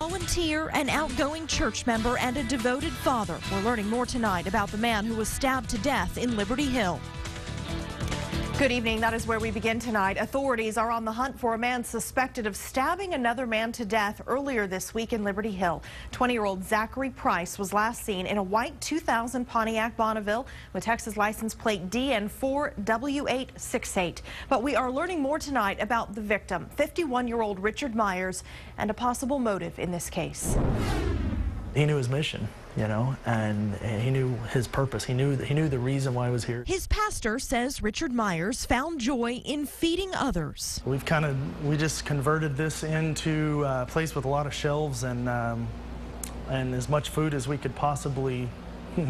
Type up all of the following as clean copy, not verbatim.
Volunteer, an outgoing church member, and a devoted father. We're learning more tonight about the man who was stabbed to death in Liberty Hill. Good evening. That is where we begin tonight. Authorities are on the hunt for a man suspected of stabbing another man to death earlier this week in Liberty Hill. 20-year-old Zachary Price was last seen in a white 2000 Pontiac Bonneville with Texas license plate DN4W868. But we are learning more tonight about the victim, 51-year-old Richard Meyers, and a possible motive in this case. He knew his mission, and he knew his purpose. He knew the reason why he was here. His pastor says Richard Meyers found joy in feeding others. We just converted this into a place with a lot of shelves and as much food as we could possibly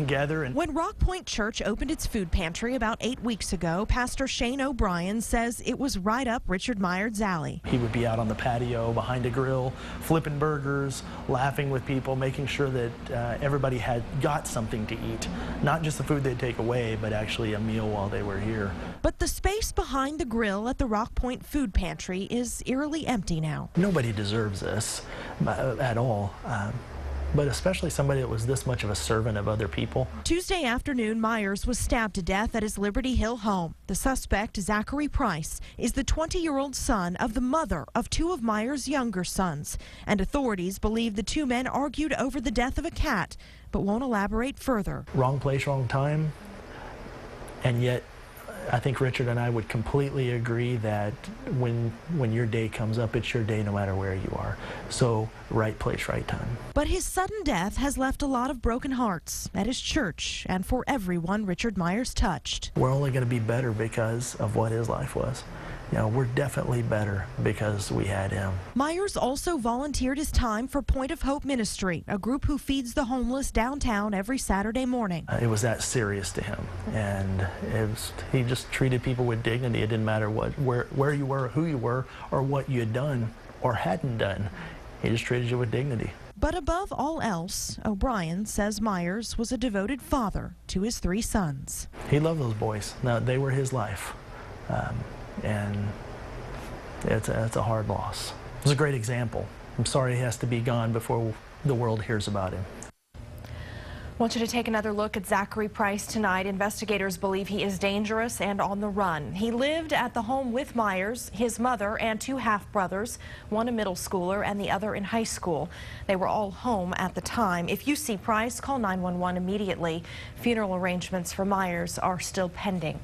gather. When Rock Point Church opened its food pantry about 8 weeks ago, Pastor Shane O'Brien says it was right up Richard Meyers' alley. He would be out on the patio behind a grill, flipping burgers, laughing with people, making sure that everybody had got something to eat. Not just the food they'd take away, but actually a meal while they were here. But the space behind the grill at the Rock Point food pantry is eerily empty now. Nobody deserves this at all. But especially somebody that was this much of a servant of other people. Tuesday afternoon, Meyers was stabbed to death at his Liberty Hill home. The suspect, Zachary Price, is the 20-year-old son of the mother of two of Meyers' younger sons. And authorities believe the two men argued over the death of a cat, but won't elaborate further. Wrong place, wrong time. And yet, I think Richard and I would completely agree that when your day comes up, it's your day no matter where you are. So, right place, right time. But his sudden death has left a lot of broken hearts at his church and for everyone Richard Meyers touched. We're only going to be better because of what his life was. We're definitely better because we had him. Meyers also volunteered his time for Point of Hope Ministry, a group who feeds the homeless downtown every Saturday morning. It was that serious to him, and he just treated people with dignity. It didn't matter where you were, who you were, or what you had done or hadn't done. He just treated you with dignity. But above all else, O'Brien says Meyers was a devoted father to his three sons. He loved those boys. Now, they were his life. And it's a hard loss. It was a great example. I'm sorry he has to be gone before the world hears about him. I want you to take another look at Zachary Price tonight. Investigators believe he is dangerous and on the run. He lived at the home with Meyers, his mother, and two half-brothers, one a middle schooler and the other in high school. They were all home at the time. If you see Price, call 911 immediately. Funeral arrangements for Meyers are still pending.